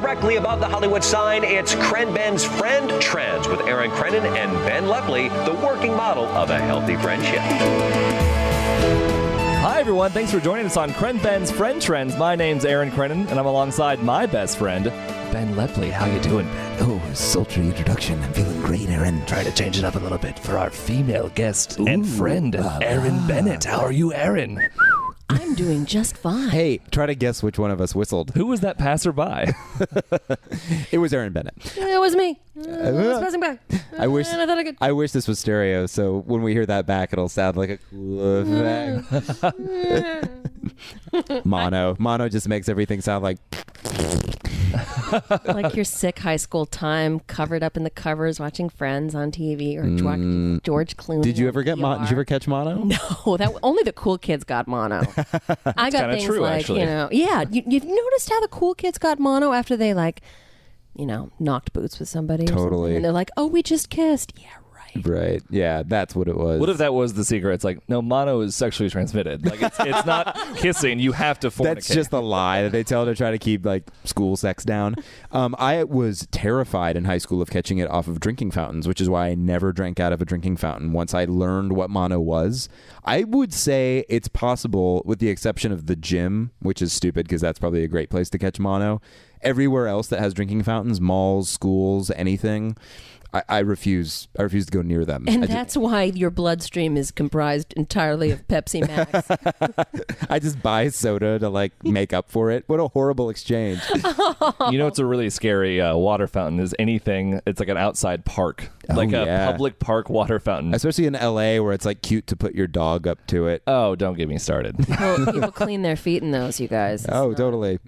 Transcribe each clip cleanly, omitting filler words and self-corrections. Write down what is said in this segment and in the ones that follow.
Directly above the Hollywood sign, it's ChrenBen's Friend Trends with Erin Bennett and Ben Lepley, the working model of a healthy friendship. Hi, everyone. Thanks for joining us on ChrenBen's Friend Trends. My name's Erin Bennett, and I'm alongside my best friend, Ben Lepley. How you doing, Ben? Oh, sultry introduction. I'm feeling great, Erin. Trying to change it up a little bit for our female guest and friend, Erin Bennett. How are you, Erin? I'm doing just fine. Hey, try to guess which one of us whistled. Who was that passerby? It was Erin Bennett. It was me. I was passing by. I wish And I thought I could. I wish this was stereo, so when we hear that back, it'll sound like a cool effect. Mono just makes everything sound like... Like your sick high school time, covered up in the covers, watching Friends on TV, or George Clooney. Did you ever get mono? Did you ever catch mono? No, that only the cool kids got mono. I got things true, like, actually. yeah. You've noticed how the cool kids got mono after they knocked boots with somebody, or Totally. something, and they're like, "Oh, we just kissed." Yeah, right. Right. Yeah, that's what it was. What if that was the secret? It's like, no, mono is sexually transmitted. Like, it's not kissing. You have to fornicate. That's just a lie that they tell to try to keep like school sex down. I was terrified in high school of catching it off of drinking fountains, which is why I never drank out of a drinking fountain. Once I learned what mono was, I would say it's possible, with the exception of the gym, which is stupid because that's probably a great place to catch mono. Everywhere else that has drinking fountains, malls, schools, anything, I refuse to go near them. And that's why your bloodstream is comprised entirely of Pepsi Max. I just buy soda to like make up for it. What a horrible exchange. You know, it's a really scary water fountain is anything. It's like an outside park, like a public park water fountain. Especially in LA where it's like cute to put your dog up to it. Oh, don't get me started. People clean their feet in those, you guys. Totally.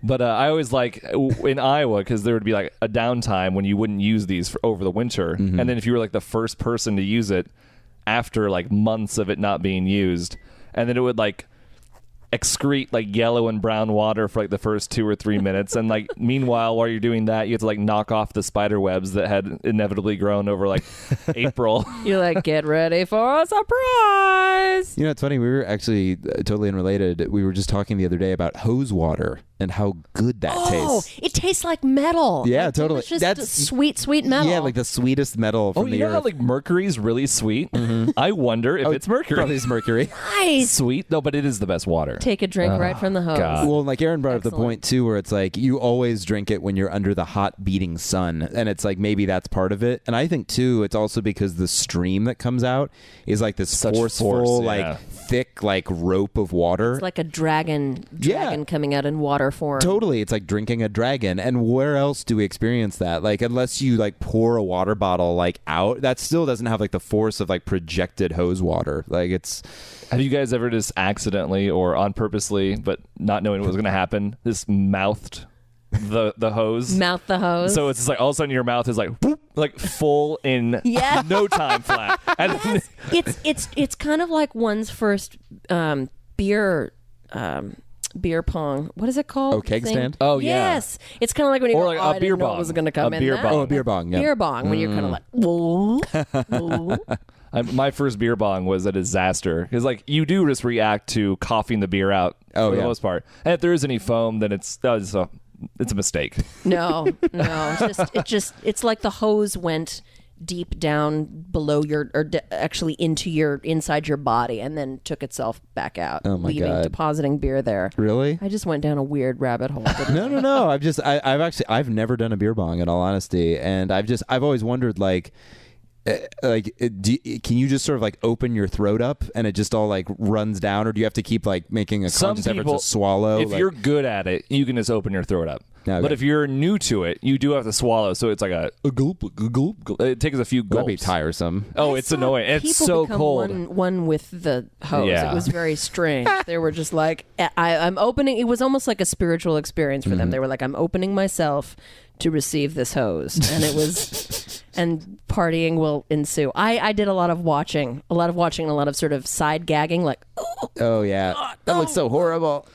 But I always like in Iowa, because there would be like a downtime when you wouldn't use these over the winter. Mm-hmm. And then if you were like the first person to use it after like months of it not being used, and then it would like excrete like yellow and brown water for like the first 2 or 3 minutes. And like meanwhile, while you're doing that, you have to like knock off the spider webs that had inevitably grown over like April. You're like, get ready for a surprise. You know, it's funny. We were actually totally unrelated. We were just talking the other day about hose water and how good that tastes. Oh, it tastes like metal. Yeah, like, totally. It's just sweet metal. Yeah, like the sweetest metal from Oh, the you know earth. how like mercury's really sweet? I wonder if it's mercury. Probably it's mercury. Nice. Sweet? No, but it is the best water. Take a drink right from the hose. God. Well, like Erin brought up the Excellent. point too, where it's like you always drink it when you're under the hot beating sun, and it's like maybe that's part of it. And I think too, it's also because the stream that comes out is like this Such forceful, force, like yeah. thick, like rope of water. It's like a dragon coming out in water form. Totally. It's like drinking a dragon. And where else do we experience that? Like, unless you like pour a water bottle like out, that still doesn't have like the force of like projected hose water. Like it's... Have you guys ever just accidentally or on purposely, but not knowing what was going to happen, just mouthed the hose? Mouth the hose. So it's just like all of a sudden your mouth is like whoop, like full in Yeah. no time flat. And then, It's kind of like one's first beer pong. What is it called? Oh, keg Thing? stand? Oh, yeah. Yes. It's kind of like when you Or go, like I a beer didn't know bong. it was going to come A in beer that. bong. Oh, a beer bong. Yeah. Beer bong, when you're kind of like, whoa, whoa. my first beer bong was a disaster because like you do just react to coughing the beer out for the most part. And if there is any foam, then it's a mistake. No. It's like the hose went deep down below actually inside your body and then took itself back out, Oh my leaving, God. depositing beer there. Really? I just went down a weird rabbit hole. didn't I? No. I've never done a beer bong in all honesty. And I've always wondered can you just sort of like open your throat up and it just all like runs down, or do you have to keep like making a conscious effort to swallow? If you're good at it, you can just open your throat up. Okay. But if you're new to it, you do have to swallow. So it's like a gulp, a gulp, gulp. It takes a few gulps. That'd be tiresome. Oh, I it's saw annoying. It's people so become cold. One with the hose. Yeah. It was very strange. They were just like, I'm opening. It was almost like a spiritual experience for them. They were like, I'm opening myself to receive this hose, and it was, and partying will ensue. I did a lot of watching, and a lot of sort of side gagging, like, Oh yeah, that looks so horrible.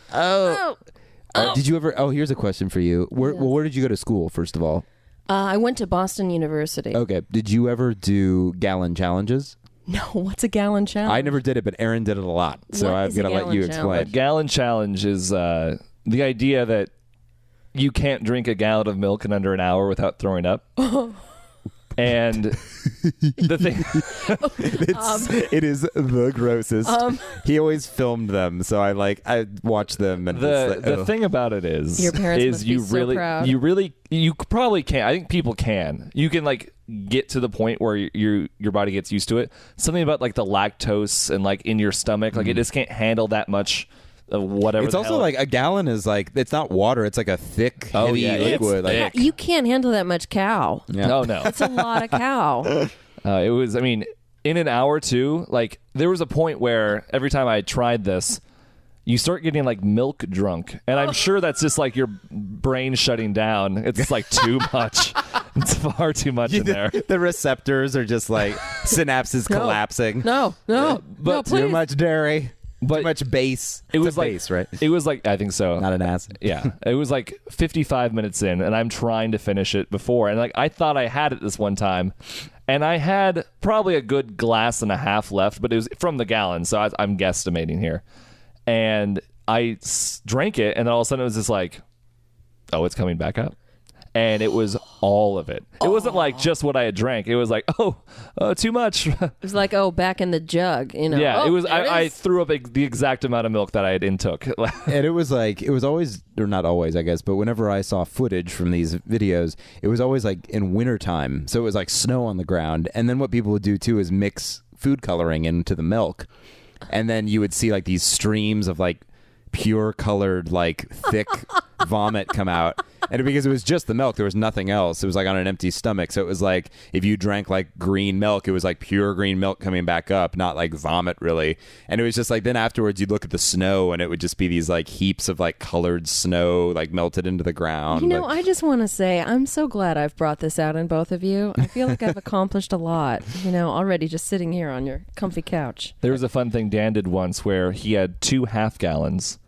Did you ever? Oh, here's a question for you. Where did you go to school? First of all, I went to Boston University. okay. Did you ever do gallon challenges? No, what's a gallon challenge? I never did it, but Erin did it a lot. So What I'm is a gonna let gallon you challenge? explain. A gallon challenge is the idea that you can't drink a gallon of milk in under an hour without throwing up. And the thing, it is the grossest. He always filmed them, so I watch them. And the thing about it is, your parents is must you be so really, proud. you probably can. I think people can. You can like get to the point where your body gets used to it. Something about like the lactose and like in your stomach, like it just can't handle that much. Whatever. It's also like a gallon is like, it's not water. It's like a thick, heavy liquid. It's thick. You can't handle that much cow. Yeah. No. That's a lot of cow. It was, I mean, in an hour too, like there was a point where every time I tried this, you start getting like milk drunk. And I'm sure that's just like your brain shutting down. It's like too much. It's far too much in there. The receptors are just like synapses collapsing. No, But please. too much dairy. But too much base. It was It's a like base, right? It was like, I think so. Not an acid. Yeah. It was like 55 minutes in, and I'm trying to finish it before. And like I thought I had it this one time, and I had probably a good glass and a half left, but it was from the gallon, so I'm guesstimating here. And I drank it, and then all of a sudden it was just like, oh, it's coming back up. And it was all of it. It wasn't like just what I had drank. It was like, oh, too much. It was like, back in the jug, you know. Yeah, Oh, it was. there it I is. threw up the exact amount of milk that I had intook. And it was like, it was always, or not always, I guess, but whenever I saw footage from these videos, it was always like in wintertime. So it was like snow on the ground. And then what people would do too is mix food coloring into the milk. And then you would see like these streams of like pure colored, like thick vomit come out. And because it was just the milk, there was nothing else. It was like on an empty stomach. So it was like if you drank like green milk, it was like pure green milk coming back up, not like vomit really. And it was just like then afterwards you'd look at the snow and it would just be these like heaps of like colored snow like melted into the ground. You know, Like, I just want to say I'm so glad I've brought this out in both of you. I feel like I've accomplished a lot, you know, already just sitting here on your comfy couch. There was a fun thing Dan did once where he had 2 half gallons.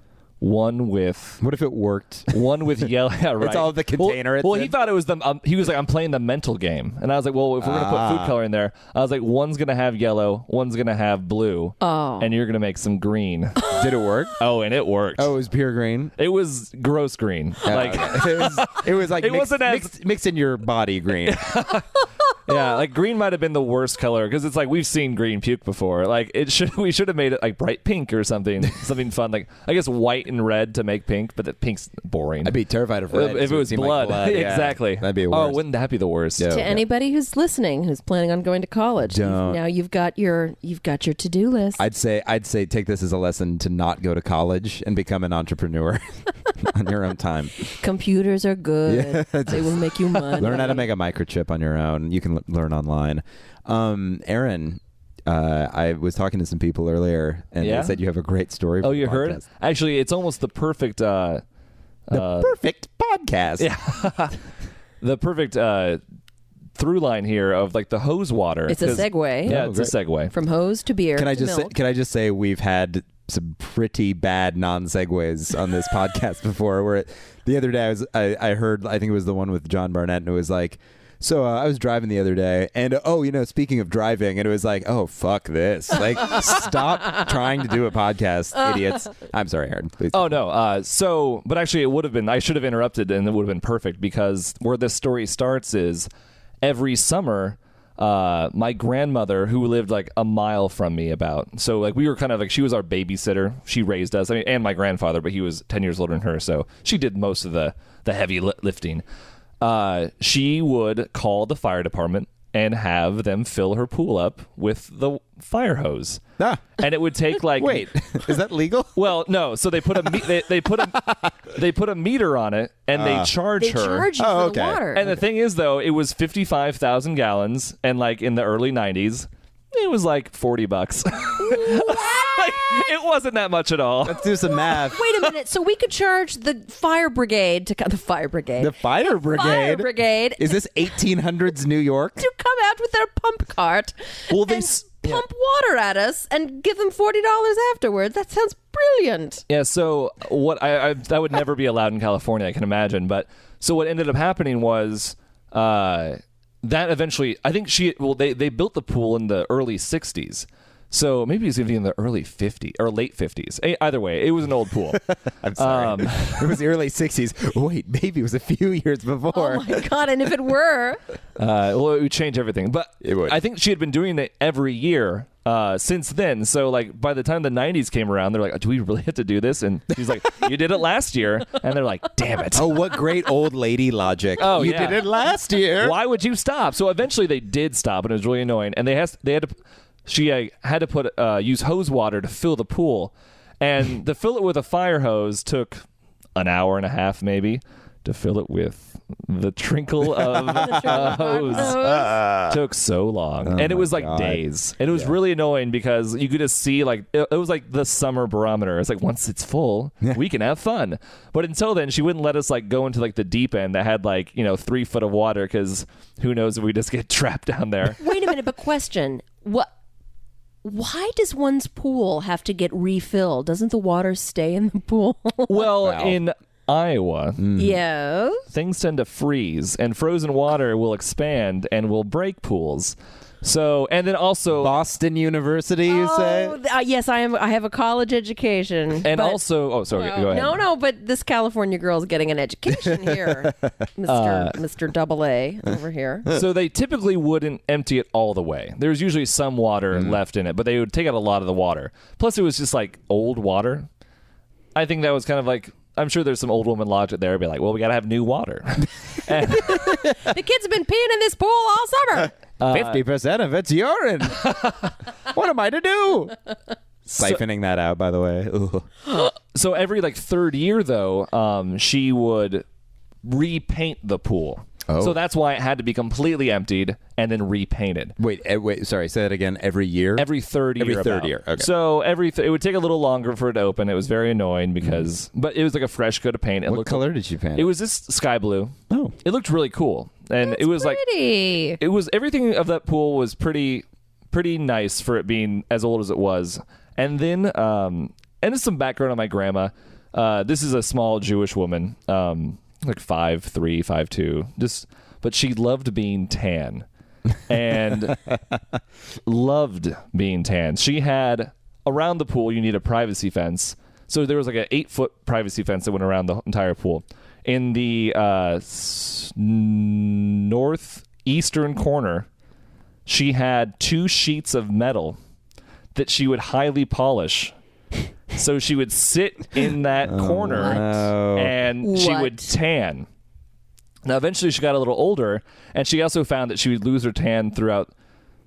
One with what if it worked? yellow. Yeah, right. It's all the container it's Well, he in? thought it was the. He was like, I'm playing the mental game, and I was like, well, if we're gonna put food color in there, I was like, one's gonna have yellow, one's gonna have blue, and you're gonna make some green. Did it work? Oh, and it worked. Oh, it was pure green. It was gross green. Like it was like It wasn't as- mixed in your body green. yeah, like green might have been the worst color because it's like we've seen green puke before. Like we should have made it like bright pink or something fun. Like I guess white and red to make pink, but the pink's boring. I'd be terrified of red. if it was seemed blood. like yeah. Exactly. That'd be a Oh, worst. wouldn't that be the worst? Yeah. To anybody who's listening, who's planning on going to college, Don't. now you've got your to-do list. I'd say take this as a lesson to not go to college and become an entrepreneur on your own time. Computers are good. Yeah. They will make you money. Learn how to make a microchip on your own. You can learn online. Erin, I was talking to some people earlier, and Yeah? they said you have a great story. Oh, for you the heard? podcast. Actually, it's almost the perfect. The perfect podcast. Yeah. The perfect through line here of like the hose water. It's a 'cause- segue Yeah, it's a segue. from hose to beer. Can I to just say, milk. can I just say we've had some pretty bad non-segues on this podcast before. Where the other day I heard, I think it was the one with John Barnett, and it was like, so I was driving the other day, and speaking of driving, and it was like, oh fuck this, like stop trying to do a podcast, idiots. I'm sorry, Aaron. Please. Oh no. But actually, it would have been. I should have interrupted, and it would have been perfect because where this story starts is every summer. My grandmother, who lived like a mile from me, so like we were kind of like she was our babysitter. She raised us. I mean, and my grandfather, but he was 10 years older than her, so she did most of the heavy lifting. She would call the fire department and have them fill her pool up with the fire hose. Ah. And it would take like Wait, is that legal? Well, no. So they put they put a meter on it, and they charge They her. charge you Oh, for the okay. water. And the thing is, though, it was 55,000 gallons, and like in the early 90s, it was like $40. Like, it wasn't that much at all. Let's do some math. Wait a minute. So we could charge the fire brigade to come. The fire brigade. The fire brigade. Fire brigade Is this 1800s New York? to come out with their pump cart. Well, they and s- pump water at us and give them $40 afterwards. That sounds brilliant. Yeah, so what that would never be allowed in California, I can imagine. But so what ended up happening was that eventually, I think they built the pool in the early 60s. So maybe it was even in the early 50s or late 50s. Either way, it was an old pool. I'm sorry. It was the early 60s. Wait, maybe it was a few years before. Oh my God! And if it were, well, it would change everything. But It would. I think she had been doing it every year since then. So like by the time the 90s came around, they're like, do we really have to do this? And she's like, you did it last year. And they're like, damn it. Oh, what great old lady logic. Oh, you yeah. did it last year. Why would you stop? So eventually they did stop, and it was really annoying. And she had to put use hose water to fill the pool, and to fill it with a fire hose took an hour and a half maybe. To fill it with the trickle of a hose took so long, and it was like God. days. And it was really annoying because you could just see like it was like the summer barometer. It's like once it's full, we can have fun. But until then, she wouldn't let us like go into like the deep end that had like 3 foot of water because who knows if we just get trapped down there. wait a minute. But question: why does one's pool have to get refilled? Doesn't the water stay in the pool? Well, Wow. in Iowa, Yes. things tend to freeze, and frozen water will expand and will break pools. So, and then also, Boston University, you say? Yes, I am. I have a college education. and but- also, oh, sorry, go ahead. No, but this California girl's getting an education here, Mr. Double A over here. So they typically wouldn't empty it all the way. There's usually some water left in it, but they would take out a lot of the water. Plus, it was just like old water. I think that was kind of like, I'm sure there's some old woman logic there. Be like, well, we got to have new water. And The kids have been peeing in this pool all summer. 50% of it's urine. What am I to do? Siphoning that out, by the way. Ugh. so every like third year, though, she would repaint the pool. Oh. So that's why it had to be completely emptied and then repainted. Wait, sorry, say that again. Every year? Every third year. Every third about. year, okay. So it would take a little longer for it to open. It was very annoying because, but it was like a fresh coat of paint. It What looked color did she paint? It was this sky blue. Oh. It looked really cool, and it was Pretty. like it was everything of that pool was pretty nice for it being as old as it was. And then and just some background on my grandma. This is a small Jewish woman, like 5'3", 5'2", but she loved being tan. And loved being tan. She had around the pool you need a privacy fence. So there was like an 8-foot privacy fence that went around the entire pool. In the northeastern corner, she had 2 sheets of metal that she would highly polish. So she would sit in that corner no. and she would tan. Now, eventually she got a little older, and she also found that she would lose her tan throughout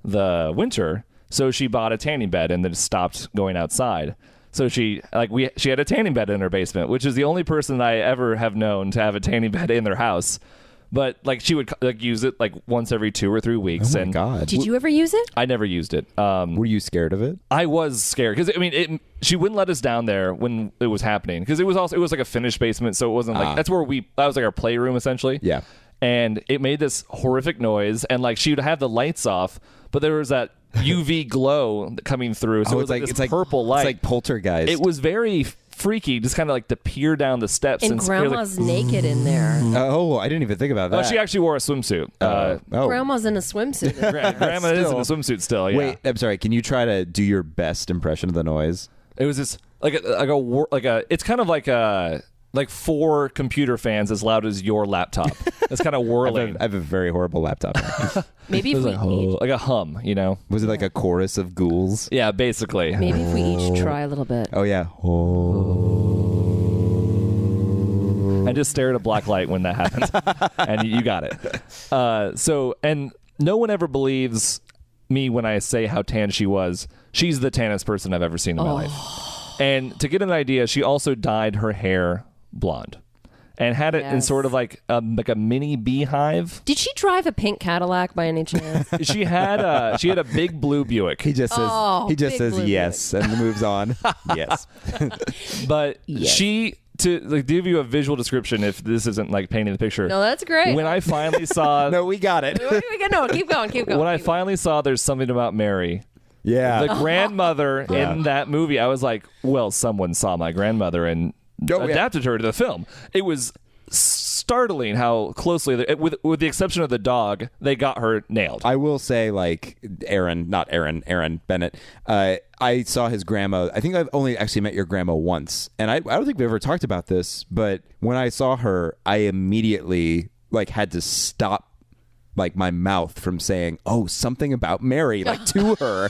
the winter. So she bought a tanning bed and then stopped going outside. So she had a tanning bed in her basement, which is the only person I ever have known to have a tanning bed in their house. But like she would like use it like once every 2 or 3 weeks. Oh my and God. Did you ever use it? I never used it. Were you scared of it? I was scared because she wouldn't let us down there when it was happening because it was like a finished basement, so it wasn't like that's where that was like our playroom essentially. Yeah. And it made this horrific noise, and like she would have the lights off, but there was that UV glow coming through, so it was like this purple light. It's like Poltergeist. It was very freaky, just kind of like to peer down the steps And and Grandma's naked in there. Oh, I didn't even think about that. she actually wore a swimsuit. Grandma's in a swimsuit. Grandma is in a swimsuit still. Yeah. Wait, I'm sorry. Can you try to do your best impression of the noise? It was this it's kind of like 4 computer fans as loud as your laptop. It's kind of whirling. I have a very horrible laptop. Maybe if we each, like a hum, Was it like a chorus of ghouls? Yeah, basically. maybe if we each try a little bit. Oh, yeah. And just stare at a black light when that happens. And you got it. And no one ever believes me when I say how tan she was. She's the tannest person I've ever seen in my life. And to get an idea, she also dyed her hair blonde and had it in Yes. sort of like a mini beehive. Did she drive a pink Cadillac by any chance? She had a big blue Buick. He just Oh, says big blue yes and moves on. Yes. But Yes. to like give you a visual description, if this isn't like painting the picture. No, that's great. When I finally saw No, we got it. No, keep going. when I finally saw There's Something About Mary, Yeah. the grandmother Yeah. in that movie, I was like, well, someone saw my grandmother and Oh, yeah. adapted her to the film. It was startling how closely, with the exception of the dog, they got her nailed. I will say, like, Erin Bennett, I saw his grandma. I think I've only actually met your grandma once. And I don't think we ever talked about this, but when I saw her, I immediately, like, had to stop, like, my mouth from saying, oh, something about Mary, like, to her.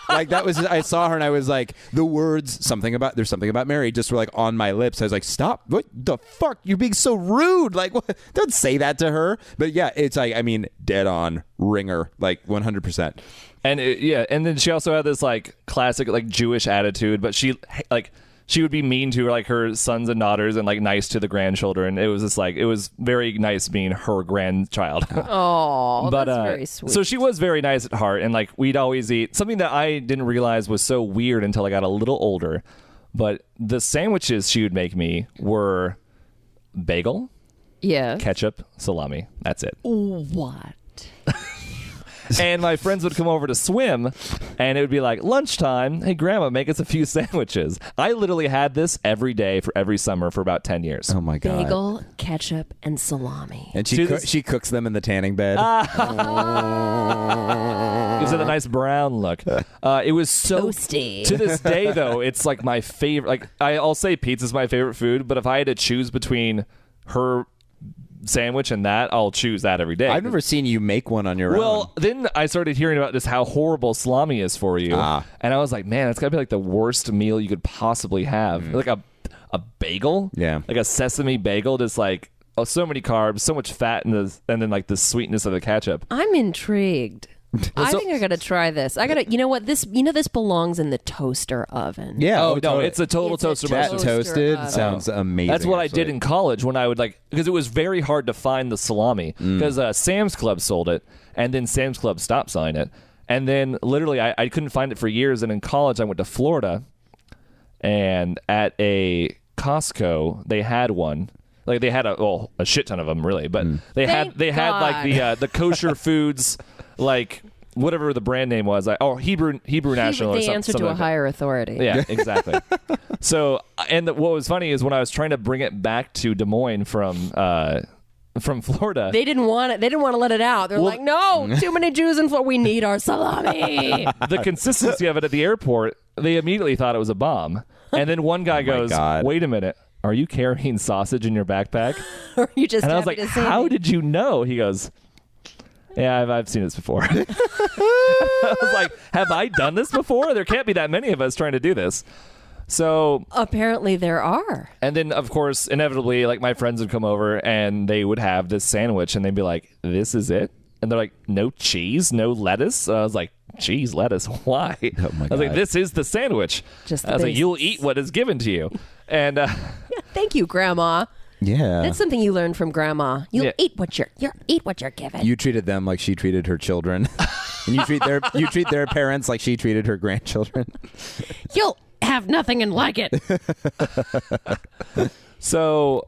Like, that was, I saw her and I was like, the words, there's something about Mary just were, like, on my lips. I was like, stop. What the fuck? You're being so rude. Like, what? Don't say that to her. But yeah, it's like, I mean, dead on, ringer, like 100%. And and then she also had this, like, classic, like, Jewish attitude, but she would be mean to, like, her sons and daughters and, like, nice to the grandchildren. It was just, like, it was very nice being her grandchild. Oh, that's very sweet. So she was very nice at heart, and, like, we'd always eat something that I didn't realize was so weird until I got a little older. But the sandwiches she would make me were bagel, ketchup, salami. That's it. What? And my friends would come over to swim, and it would be like, lunchtime, hey, Grandma, make us a few sandwiches. I literally had this every day for every summer for about 10 years. Oh, my God. Bagel, ketchup, and salami. And she cooks them in the tanning bed. Gives it a nice brown look. It was so... Toasty. To this day, though, it's like my favorite... Like, I'll say pizza's my favorite food, but if I had to choose between her sandwich and that, I'll choose that every day. I've never seen you make one on your own. Well, then I started hearing about just how horrible salami is for you. And I was like, man, it's got to be like the worst meal you could possibly have. Like a bagel? Yeah. Like a sesame bagel, just like, oh, so many carbs, so much fat, and then like the sweetness of the ketchup. I'm intrigued. I think I gotta try this. You know what? This belongs in the toaster oven. Yeah. Oh, no, it's a total toaster. That toasted sounds amazing. That's what actually. I did in college when I would because it was very hard to find the salami because Sam's Club sold it, and then Sam's Club stopped selling it, and then literally I couldn't find it for years. And in college I went to Florida, and at a Costco they had one. Like they had a shit ton of them really, but they had like the kosher foods, like whatever the brand name was, Hebrew National or something. The answer to a higher authority. Yeah, exactly. So, and what was funny is when I was trying to bring it back to Des Moines from Florida, they didn't want it. They didn't want to let it out. They're like, no, too many Jews in Florida. We need our salami. The consistency of it at the airport, they immediately thought it was a bomb. And then one guy goes, "Wait a minute. Are you carrying sausage in your backpack?" Or you just and I was like, "How did you know?" He goes, "Yeah, I've seen this before." I was like, "Have I done this before? There can't be that many of us trying to do this." So apparently there are. And then, of course, inevitably, like my friends would come over and they would have this sandwich and they'd be like, "This is it?" And they're like, "No cheese, no lettuce." So I was like, "Cheese, lettuce, why?" Oh my God. I was like, "This is the sandwich." I was like, "You'll eat what is given to you." And yeah, thank you, Grandma. Yeah, that's something you learned from Grandma. You eat what you're given. You treated them like she treated her children, and you treat their parents like she treated her grandchildren. You'll have nothing and like it. So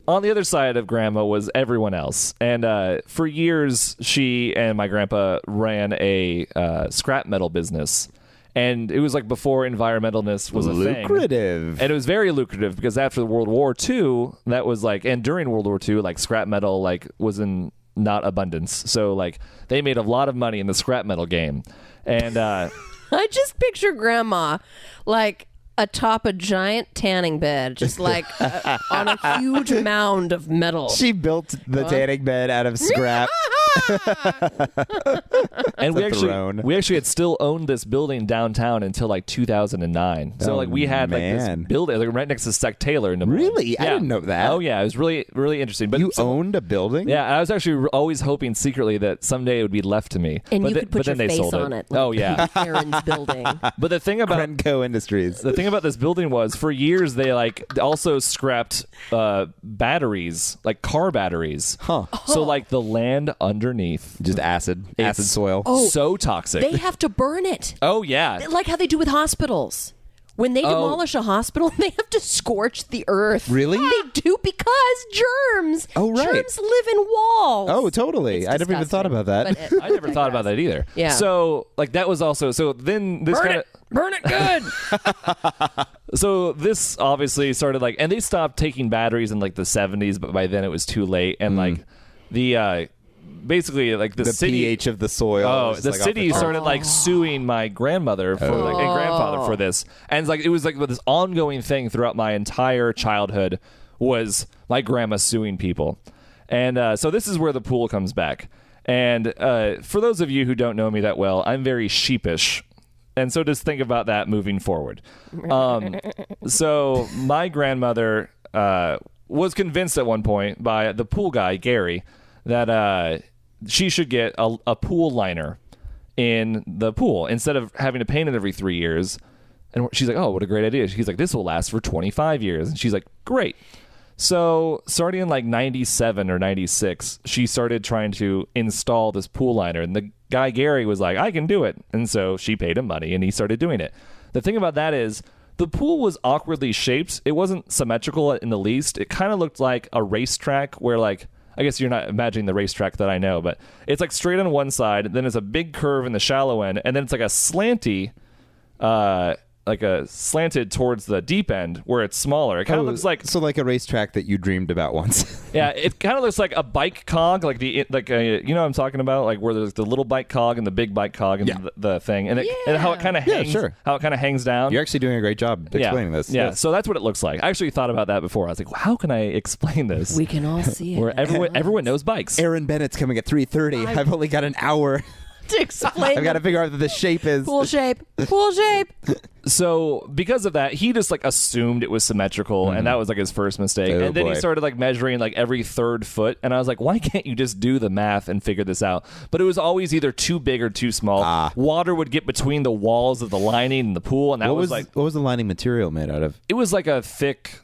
on the other side of Grandma was everyone else. And for years, she and my grandpa ran a scrap metal business. And it was like before environmentalness was a thing. Lucrative. And it was very lucrative because after World War II, that was like, and during World War II, like scrap metal like was in not abundance. So like they made a lot of money in the scrap metal game. And I just picture Grandma like atop a giant tanning bed, just like on a huge mound of metal. She built the tanning bed out of scrap. And we actually had still owned this building downtown until like 2009. So like we had like this building like right next to Sec Taylor in Des Moines. Really? Yeah. I didn't know that. Oh yeah, it was really, really interesting. But you owned a building? Yeah, I was actually always hoping secretly that someday it would be left to me. And you could put your face on it. Oh yeah, Erin's building. But the thing about ChrenCo Industries, the thing about this building was for years they like also scrapped batteries, like car batteries. Huh? So like the land underneath, just acid soil. Oh, so toxic. They have to burn it. Oh yeah, Like how they do with hospitals. When they demolish a hospital, they have to scorch the earth. Really? They do because germs. Oh, right. Germs live in walls. Oh, totally. It's I never even thought about that. disgusting, but I never thought about that either. Yeah. So like that was also so then this kind of Burn it good. so this obviously started like, and they stopped taking batteries in like the 70s, but by then it was too late, and like the basically like the city pH of the soil. Oh, is, the like, city started like suing my grandmother for like, and grandfather for this, and it's like it was like this ongoing thing throughout my entire childhood was my grandma suing people, and so this is where the pool comes back. And for those of you who don't know me that well, I'm very sheepish, and so just think about that moving forward. So my grandmother was convinced at one point by the pool guy Gary that she should get a pool liner in the pool instead of having to paint it every 3 years. And she's like, oh, what a great idea. He's like, this will last for 25 years. And she's like, great. So starting in like 97 or 96, she started trying to install this pool liner. And the guy, Gary, was like, I can do it. And so she paid him money and he started doing it. The thing about that is the pool was awkwardly shaped. It wasn't symmetrical in the least. It kind of looked like a racetrack where like, I guess you're not imagining the racetrack that I know, but it's like straight on one side, then it's a big curve in the shallow end, and then it's like a slanty, like a slanted towards the deep end where it's smaller. It kind of looks like like a racetrack that you dreamed about once. yeah, it kind of looks like a bike cog, like you know what I'm talking about, like where there's the little bike cog and the big bike cog and the thing, and and how it kind of hangs, how it kind of hangs down. You're actually doing a great job explaining this. Yeah, Yes. so that's what it looks like. I actually thought about that before. I was like, well, how can I explain this? We can all see it. Where everyone knows bikes. Erin Bennett's coming at 3:30. I've only got an hour. To explain. I've got to figure out what the shape is. Pool shape. Pool shape. So because of that, he just like assumed it was symmetrical, and that was like his first mistake. Oh, and then he boy. started like measuring like every third foot, and I was like, why can't you just do the math and figure this out? But it was always either too big or too small. Water would get between the walls of the lining and the pool, and that was like, what was the lining material made out of? it was like a thick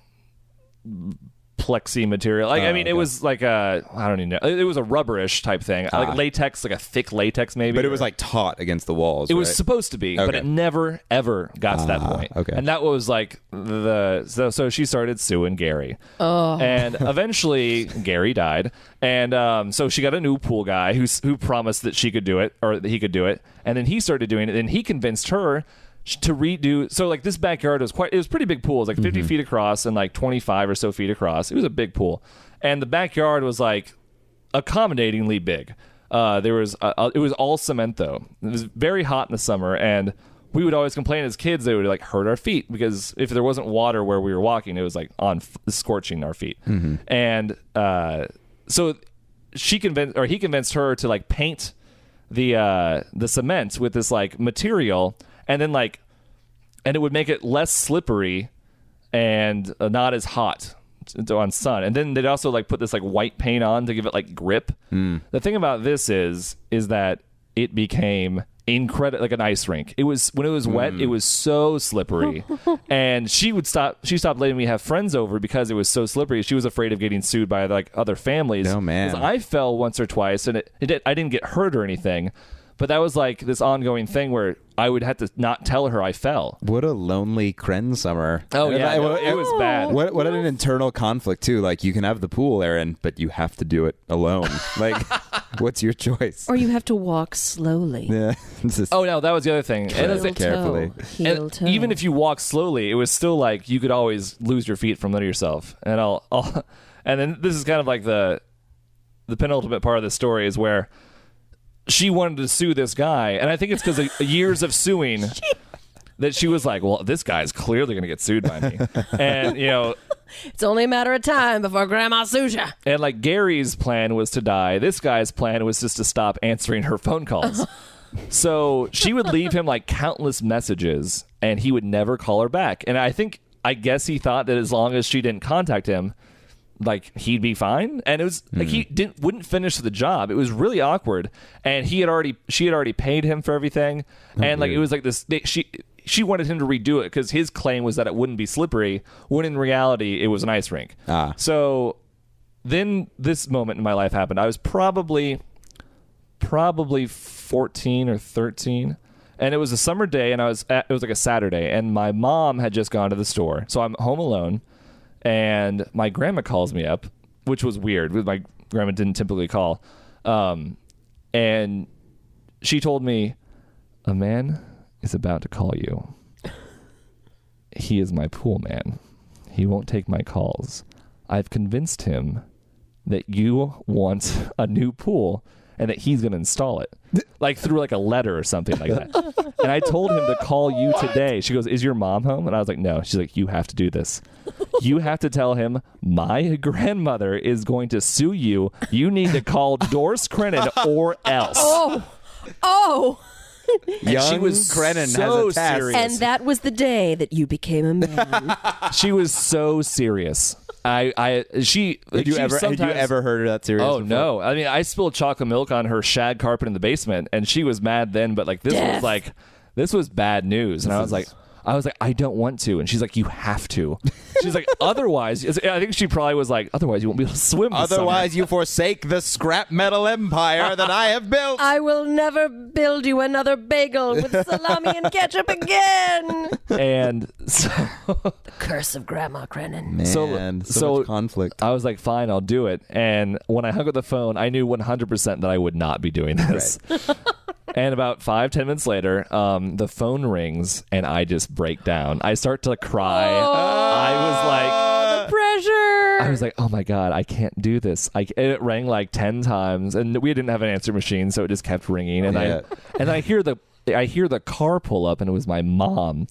plexi material. Like I mean, it was like I don't even know. It was a rubberish type thing, like latex, like a thick latex maybe. But it was like taut against the walls. It was supposed to be, but it never ever got to that point. Okay. And that was like so she started suing Gary. Oh. And eventually Gary died, and so she got a new pool guy who promised that she could do it or that he could do it, and then he started doing it, and he convinced her to redo. So like this backyard was it was a pretty big pool. It was like 50 feet across and like 25 or so feet across. It was a big pool, and the backyard was like accommodatingly big. There was it was all cement though. It was very hot in the summer, and we would always complain as kids they would like hurt our feet because if there wasn't water where we were walking, it was like scorching our feet. And so he convinced her to like paint the cement with this like material. And then and it would make it less slippery and not as hot on sun. And then they'd also like put this like white paint on to give it like grip. The thing about this is that it became incredible, like an ice rink. It was when it was wet, it was so slippery. And she stopped letting me have friends over because it was so slippery. She was afraid of getting sued by like other families. Oh man. 'Cause I fell once or twice and I didn't get hurt or anything. But that was like this ongoing thing where I would have to not tell her I fell. What a lonely Kren summer. Oh, yeah. It was bad. What an internal conflict, too. Like, you can have the pool, Erin, but you have to do it alone. Like, what's your choice? Or you have to walk slowly. Yeah. Oh, no, that was the other thing. Heel carefully. Heel toe. Even if you walk slowly, it was still like you could always lose your feet from under yourself. And and then this is kind of like the penultimate part of the story is where she wanted to sue this guy, and I think it's because of years of suing that she was like, well, this guy's clearly going to get sued by me. And, you know, it's only a matter of time before Grandma sues ya. And like Gary's plan was to die. This guy's plan was just to stop answering her phone calls. So she would leave him like countless messages, and he would never call her back. And I guess he thought that as long as she didn't contact him, like he'd be fine. And it was like he wouldn't finish the job. It was really awkward, and she had already paid him for everything. And like it was like this she wanted him to redo it because his claim was that it wouldn't be slippery, when in reality it was an ice rink. So then this moment in my life happened. I was probably 14 or 13, And it was a summer day, and it was like a Saturday, and my mom had just gone to the store. So I'm home alone, and my grandma calls me up, which was weird. My grandma didn't typically call. And she told me, a man is about to call you. He is my pool man. He won't take my calls. I've convinced him that you want a new pool and that he's going to install it, like through like a letter or something like that. And I told him to call you today. She goes, is your mom home? And I was like, no. She's like, you have to do this. You have to tell him my grandmother is going to sue you. You need to call Doris Crennan or else. Oh. Young she was Crennan so has a task. serious. And that was the day that you became a man. She was so serious. Had you ever heard her that serious? Oh before? no! I mean, I spilled chocolate milk on her shag carpet in the basement, and she was mad then. But like this was bad news, and I was like, I don't want to, and she's like, you have to. She's like, otherwise, I think she probably was like, otherwise you won't be able to swim. Otherwise, you forsake the scrap metal empire that I have built. I will never build you another bagel with salami and ketchup again. And so, The curse of Grandma Crennan. Man, so much conflict. I was like, fine, I'll do it. And when I hung up the phone, I knew 100% that I would not be doing this. Right. And about 5-10 minutes later, the phone rings and I just break down. I start to cry. The pressure. I was like, oh my God, I can't do this. It rang like 10 times, and we didn't have an answer machine, so it just kept ringing. And I hear the car pull up, and it was my mom.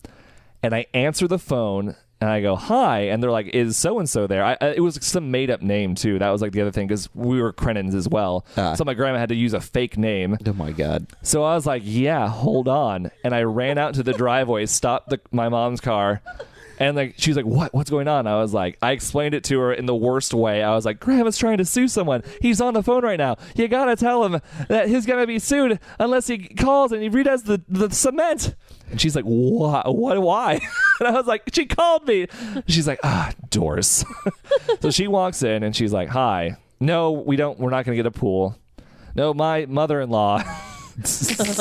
And I answer the phone, and I go, hi. And they're like, is so-and-so there? It was some made-up name, too. That was like the other thing, because we were Chrennans as well. So my grandma had to use a fake name. Oh, my God. So I was like, yeah, hold on. And I ran out to the driveway, stopped my mom's car. And like she's like, what's going on? I was like, I explained it to her in the worst way. I was like, Grandma's trying to sue someone. He's on the phone right now. You gotta tell him that he's gonna be sued unless he calls and he redoes the cement. And she's like, what? Why? And I was like, she called me. She's like, Doris. So she walks in and she's like, hi. No, we're not gonna get a pool. No, my mother-in-law.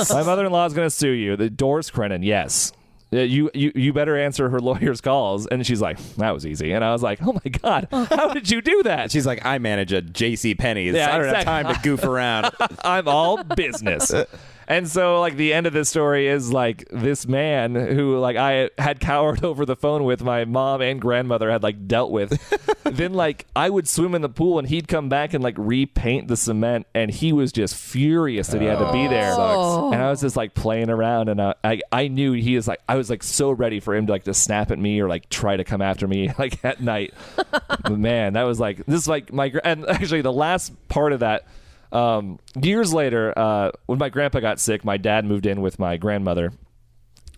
My mother-in-law is gonna sue you. The Doris Crennan, yes. You better answer her lawyer's calls. And she's like, that was easy. And I was like, oh my God, how did you do that? She's like, I manage a J.C. Penney's. Yeah, I don't have time to goof around. I'm all business. And so like the end of this story is like this man who like I had cowered over the phone with, my mom and grandmother had like dealt with. Then like I would swim in the pool and he'd come back and like repaint the cement, and he was just furious that he had to be there. And I was just like playing around, and I knew he is like, I was like so ready for him to like to snap at me or like try to come after me like at night. But man, that was like, this is like and actually the last part of that, years later, when my grandpa got sick, my dad moved in with my grandmother.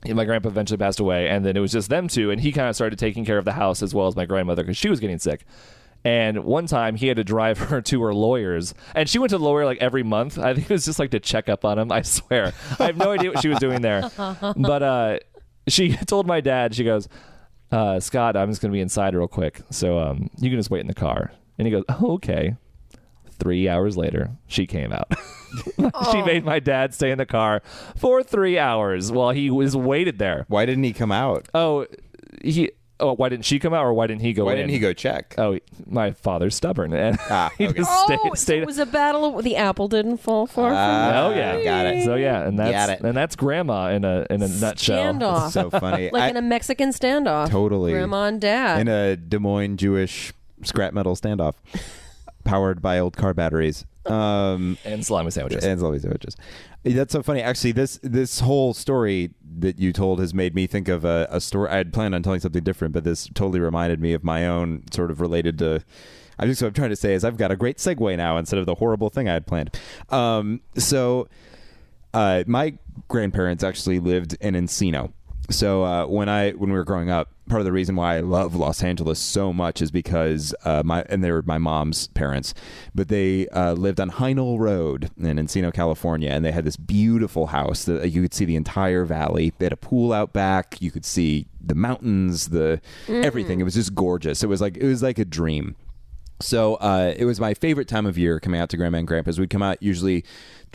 And my grandpa eventually passed away, and then it was just them two, and he kind of started taking care of the house as well as my grandmother because she was getting sick. And one time he had to drive her to her lawyers, and she went to the lawyer like every month. I think it was just like to check up on him. I swear, I have no idea what she was doing there. But she told my dad, she goes, Scott, I'm just going to be inside real quick, so you can just wait in the car. And he goes, oh, okay. 3 hours later, she came out. She made my dad stay in the car for 3 hours while he was waited there. Why didn't he come out? Why didn't she come out, or why didn't he go in? Why didn't he go check? Oh, my father's stubborn. And he okay. just stayed. It was a battle. The apple didn't fall far from Oh, yeah. Got it. So, yeah, and that's grandma in a nutshell. Standoff. So funny. Like in a Mexican standoff. Totally. Grandma and dad. In a Des Moines Jewish scrap metal standoff. Powered by old car batteries. And salami sandwiches. That's so funny. Actually, this whole story that you told has made me think of a story. I had planned on telling something different, but this totally reminded me of my own, sort of related to... I think what I'm trying to say is I've got a great segue now instead of the horrible thing I had planned. My grandparents actually lived in Encino. So when we were growing up, part of the reason why I love Los Angeles so much is because they were my mom's parents, but they lived on Heinel Road in Encino, California, and they had this beautiful house that you could see the entire valley. They had a pool out back. You could see the mountains, everything. It was just gorgeous. It was like a dream. So it was my favorite time of year coming out to Grandma and Grandpa's. We'd come out usually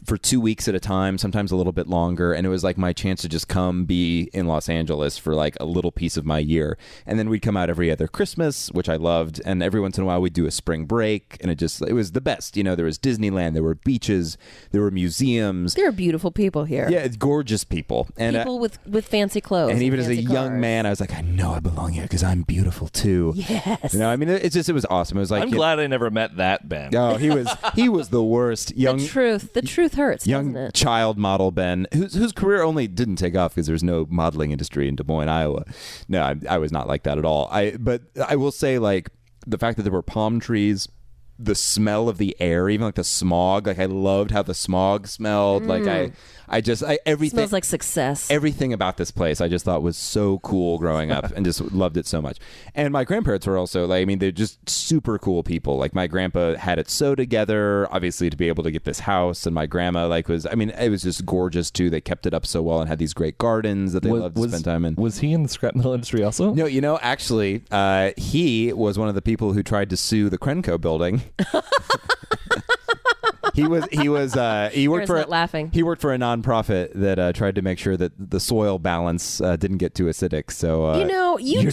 for 2 weeks at a time, sometimes a little bit longer. And it was like my chance to just come be in Los Angeles for like a little piece of my year. And then we'd come out every other Christmas, which I loved. And every once in a while we'd do a spring break. And it was the best. You know, there was Disneyland, there were beaches, there were museums. There are beautiful people here. Yeah, it's gorgeous people. And people with fancy clothes. and even as a fancy young cars. man, I was like, I know I belong here because I'm beautiful too. Yes. You know, I mean, it was awesome. It was like, I'm glad I never met that Ben. oh, he was the worst. The truth hurts, doesn't it? Child model Ben, whose career only didn't take off because there's no modeling industry in Des Moines, Iowa. No, I was not like that at all. But I will say, like, the fact that there were palm trees, the smell of the air, even like the smog. Like, I loved how the smog smelled. Like, everything Smells like success. Everything about this place I just thought was so cool growing up and just loved it so much. And my grandparents were also, like, I mean, they're just super cool people. Like, my grandpa had it so together, obviously, to be able to get this house. And my grandma, like, it was just gorgeous too. They kept it up so well and had these great gardens that they loved to spend time in. Was he in the scrap metal industry also? No, you know, actually, he was one of the people who tried to sue the Crenco building. He worked not laughing. He worked for a nonprofit that tried to make sure that the soil balance didn't get too acidic. So you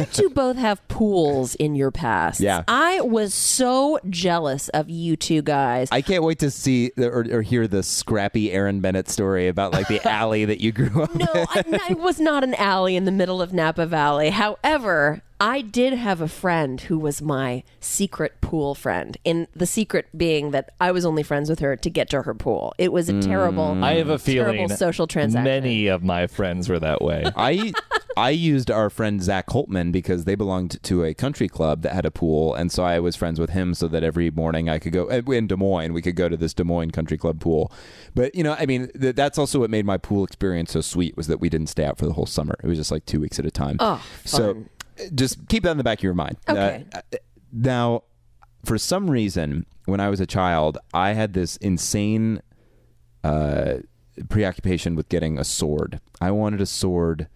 two both have pools in your past. Yeah. I was so jealous of you two guys. I can't wait to see or hear the scrappy Erin Bennett story about like the alley that you grew up in. No, it was not an alley in the middle of Napa Valley. However, I did have a friend who was my secret pool friend. In the secret being that I was only friends with her to get to her pool. It was a terrible, I have a feeling terrible social transaction. many of my friends were that way. I used our friend Zach Holtman because they belonged to a country club that had a pool, and so I was friends with him so that every morning I could go in Des Moines. We could go to this Des Moines Country Club pool. But I mean, that's also what made my pool experience so sweet, was that we didn't stay out for the whole summer. It was just like 2 weeks at a time. Oh, so just keep that in the back of your mind. Okay. Now, for some reason, when I was a child, I had this insane preoccupation with getting a sword. I wanted a sword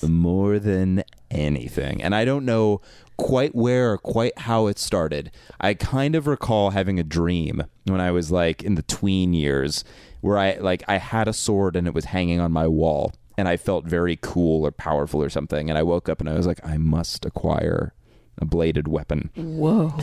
more than anything. And I don't know quite where or quite how it started. I kind of recall having a dream when I was like in the tween years where I had a sword and it was hanging on my wall. And I felt very cool or powerful or something. And I woke up and I was like, I must acquire a bladed weapon. Whoa.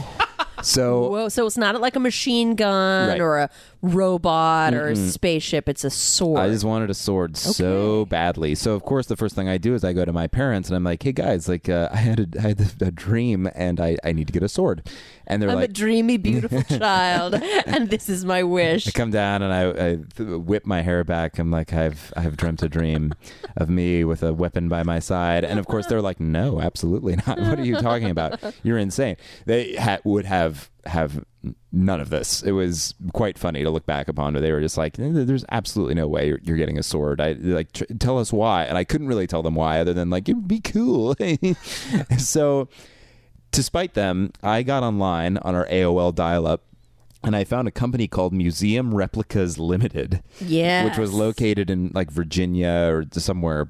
So it's not like a machine gun or a robot or a spaceship. It's a sword. I just wanted a sword so badly. So of course the first thing I do is I go to my parents and I'm like, hey guys, like I had a dream and I need to get a sword. And they're I'm like, a dreamy, beautiful child, and this is my wish. I come down and I whip my hair back. I'm like, I've dreamt a dream of me with a weapon by my side. And of course they're like, no, absolutely not. What are you talking about? You're insane. They would have none of this. It was quite funny to look back upon, but they were just like, there's absolutely no way you're getting a sword. Tell us why. And I couldn't really tell them why other than like, it'd be cool. So to spite them, I got online on our AOL dial-up and I found a company called Museum Replicas Limited, which was located in like Virginia or somewhere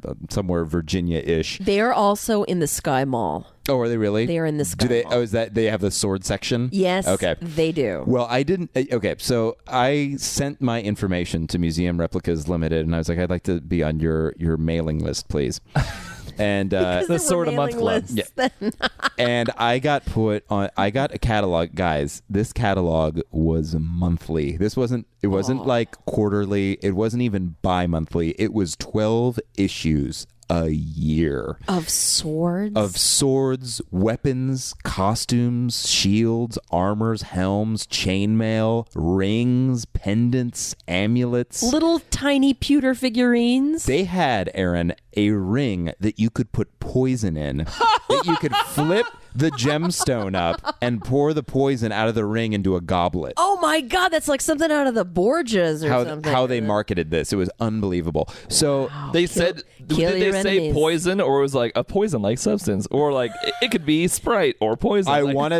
Virginia-ish. They are also in the Sky Mall. Oh, are they really? They are in the Sky Mall. Oh, is that they have the sword section? Yes. Okay. They do. Well, I didn't. Okay, so I sent my information to Museum Replicas Limited, and I was like, I'd like to be on your mailing list, please. And the Sword of Month Club. Yeah. And I got put on. I got a catalog, guys. This catalog was monthly. It wasn't like quarterly. It wasn't even bi-monthly. It was 12 issues a year of swords, weapons, costumes, shields, armors, helms, chainmail, rings, pendants, amulets, little tiny pewter figurines. They had, Erin, a ring that you could put poison in, that you could flip the gemstone up and pour the poison out of the ring into a goblet. Oh my God, that's like something out of the Borgias or something. How they marketed this. It was unbelievable. So they said, did they say poison, or it was like a poison-like substance, or like it could be Sprite or poison? I want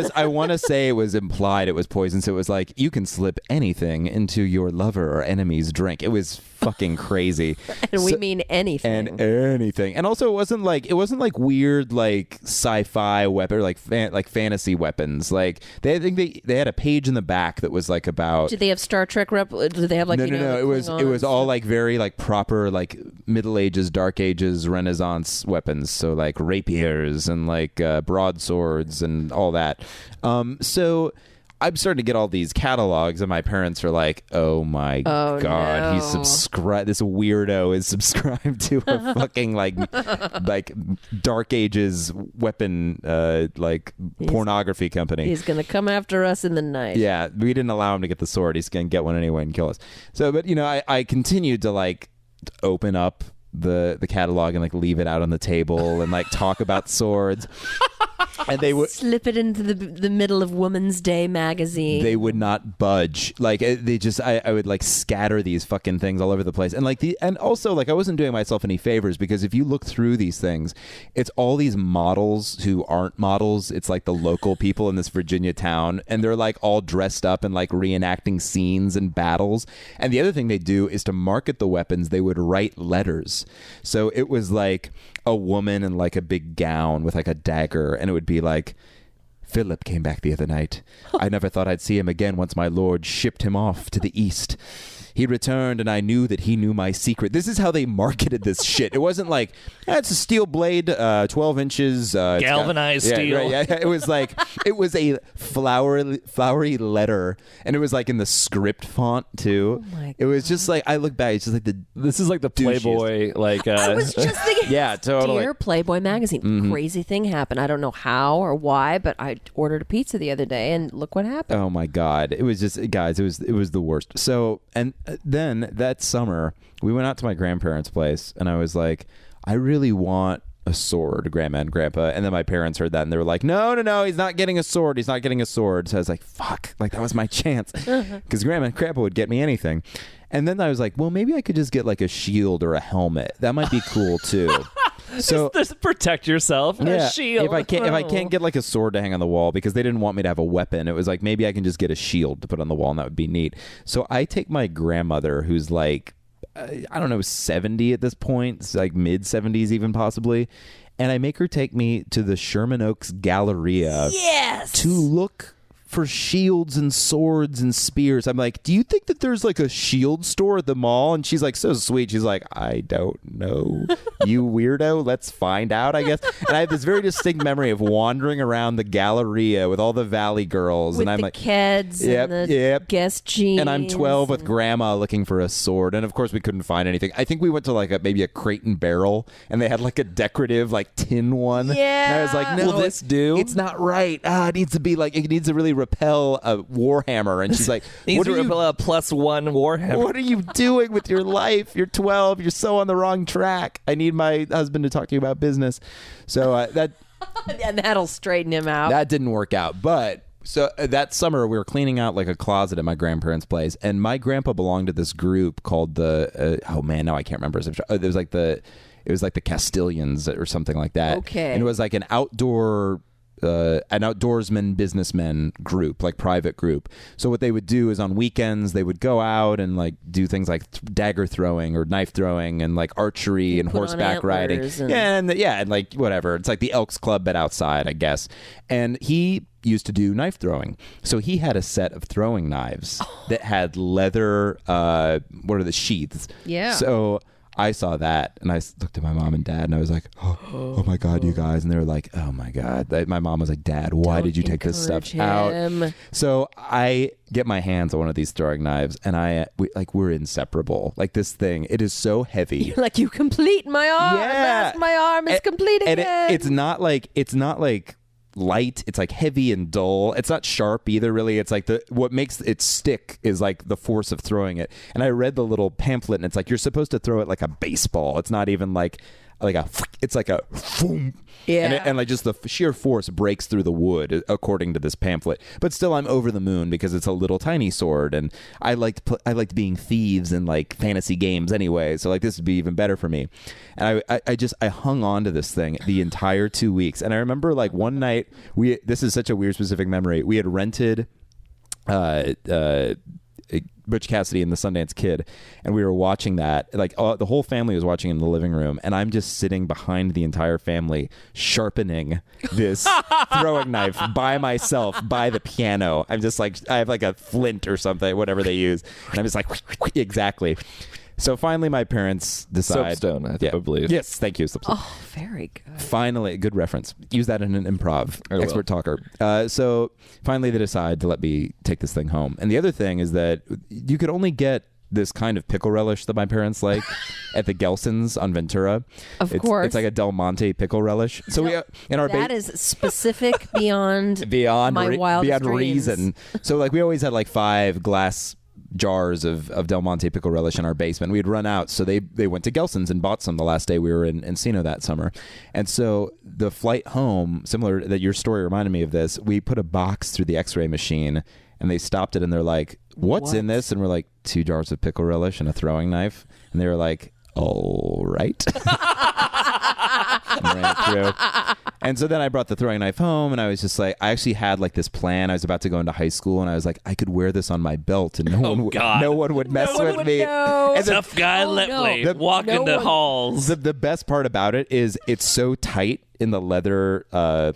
to say it was implied it was poison. So it was like, you can slip anything into your lover or enemy's drink. It was fucking crazy. And we mean anything. And anything. And also it wasn't like weird like sci-fi weapon, like fantasy weapons. Like I think they had a page in the back that was like about. Did they have Star Trek did they have like no. It was all like very like proper like Middle Ages, Dark Ages, Renaissance weapons. So like rapiers and like broadswords and all that. So I'm starting to get all these catalogs, and my parents are like, "Oh my god, no. he's subscribed. This weirdo is subscribed to a fucking like Dark Ages weapon pornography company. He's gonna come after us in the night." Yeah, we didn't allow him to get the sword. He's gonna get one anyway and kill us. So, but I continued to like open up the catalog and like leave it out on the table and like talk about swords. And they would slip it into the middle of Woman's Day magazine. They would not budge. Like they just, I would like scatter these fucking things all over the place. And and also like I wasn't doing myself any favors, because if you look through these things, it's all these models who aren't models. It's like the local people in this Virginia town, and they're like all dressed up and like reenacting scenes and battles. And the other thing they do is to market the weapons, they would write letters. So it was like a woman in like a big gown with like a dagger, and it would be like, "Philip came back the other night. I never thought I'd see him again once my lord shipped him off to the east. He returned, and I knew that he knew my secret." This is how they marketed this shit. It wasn't like, it's a steel blade, 12 inches. Galvanized steel. Right, yeah. It was like, it was a flowery letter, and it was like in the script font, too. Oh my it was just like, I look back, it's just like This is like the Playboy, like... I was just thinking, yeah, totally. Dear Playboy magazine, crazy thing happened. I don't know how or why, but I ordered a pizza the other day, and look what happened. Oh my God. It was just, guys, it was the worst. So, and then that summer, we went out to my grandparents' place, and I was like, I really want a sword, Grandma and Grandpa. And then my parents heard that, and they were like, no, he's not getting a sword. He's not getting a sword. So I was like, fuck, like that was my chance. Because Grandma and Grandpa would get me anything. And then I was like, well, maybe I could just get like a shield or a helmet. That might be cool too. So just protect yourself. Yeah, A shield. if I can't get like a sword to hang on the wall, because they didn't want me to have a weapon, it was like, maybe I can just get a shield to put on the wall, and that would be neat. So I take my grandmother, who's like, I don't know, 70 at this point, it's like mid 70s even possibly, and I make her take me to the Sherman Oaks Galleria to look for shields and swords and spears. I'm like, do you think that there's like a shield store at the mall? And she's like, so sweet. She's like, I don't know, you weirdo. Let's find out, I guess. And I have this very distinct memory of wandering around the Galleria with all the Valley girls, with and I'm the like, kids and the guest jeans. and I'm 12 with Grandma looking for a sword, and of course we couldn't find anything. I think we went to like maybe a Crate and Barrel, and they had like a decorative like tin one. Yeah. And I was like, no, Will this do? It's not right. It needs to be like, it needs to really repel a Warhammer. And she's like, Needs to repel a +1 Warhammer. what are you doing with your life? You're 12. You're so on the wrong track. I need my husband to talk to you about business. So and that'll straighten him out. that didn't work out. But so that summer we were cleaning out like a closet at my grandparents' place, and my grandpa belonged to this group called the now I can't remember. It was like the Castilians or something like that. Okay. And it was like an outdoorsman businessmen group, like private group. So what they would do is on weekends they would go out and like do things like dagger throwing or knife throwing and like archery and put on horseback riding. and- And like whatever. It's like the Elks Club but outside, I guess. And he used to do knife throwing. So he had a set of throwing knives that had leather what are the sheaths? Yeah. So I saw that, and I looked at my mom and dad, and I was like, oh my God, you guys. And they were like, oh my God. My mom was like, Dad, why did you take this stuff out? So I get my hands on one of these throwing knives, and we're inseparable. Like this thing, it is so heavy. You're like, you complete my arm. Yeah. My arm is complete again. And it's not like light. It's like heavy and dull. It's not sharp either, really. It's like what makes it stick is like the force of throwing it. And I read the little pamphlet, and it's like you're supposed to throw it like a baseball. It's not even like it's like a boom. Yeah. And like just the sheer force breaks through the wood, according to this pamphlet. But still, I'm over the moon because it's a little tiny sword, and I liked being thieves in like fantasy games anyway. So like this would be even better for me. And I hung on to this thing the entire 2 weeks. And I remember like one night this is such a weird specific memory. We had rented Butch Cassidy and the Sundance Kid, and we were watching that. Like the whole family was watching in the living room, and I'm just sitting behind the entire family, sharpening this throwing knife by myself by the piano. I'm just like, I have like a flint or something, whatever they use, and I'm just like, exactly. So finally, my parents decide. Soapstone, I believe. Yes, thank you. Soapstone. Oh, very good. Finally, good reference. Use that in an improv. Expert talker. So finally, they decide to let me take this thing home. And the other thing is that you could only get this kind of pickle relish that my parents like at the Gelson's on Ventura. Of course. It's like a Del Monte pickle relish. So we in our that is specific beyond my wildest dreams. reason. So like we always had like 5 glass jars of Del Monte pickle relish in our basement. We'd run out, so they went to Gelson's and bought some the last day we were in Encino that summer. And so the flight home, similar that your story reminded me of this, we put a box through the X-ray machine, and they stopped it, and they're like, "What's in this?" And we're like, 2 jars of pickle relish and a throwing knife. And they were like, "All right." And ran it through. And so then I brought the throwing knife home, and I was just like, I actually had like this plan. I was about to go into high school, and I was like, I could wear this on my belt, and no one would mess with me. And Tough guy Lepley walking the halls. The best part about it is it's so tight in the leather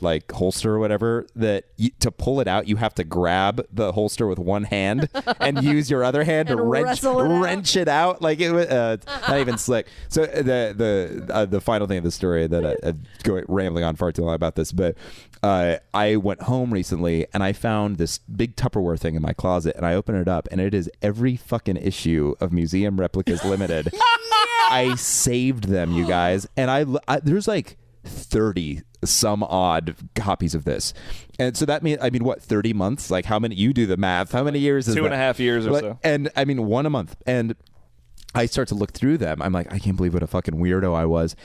like holster or whatever that to pull it out, you have to grab the holster with one hand and use your other hand to wrench it out. Like it was not even slick. So the final thing of the story that I go rambling on far too long about this, but I went home recently and I found this big Tupperware thing in my closet, and I opened it up, and it is every fucking issue of Museum Replicas Limited. I saved them, you guys, and I there's like 30 some odd copies of this, and so that means, I mean, what, 30 months? Like, how many? You do the math. How many years is that? 2.5 years or so. And I mean, 1 a month. And I start to look through them. I'm like, I can't believe what a fucking weirdo I was.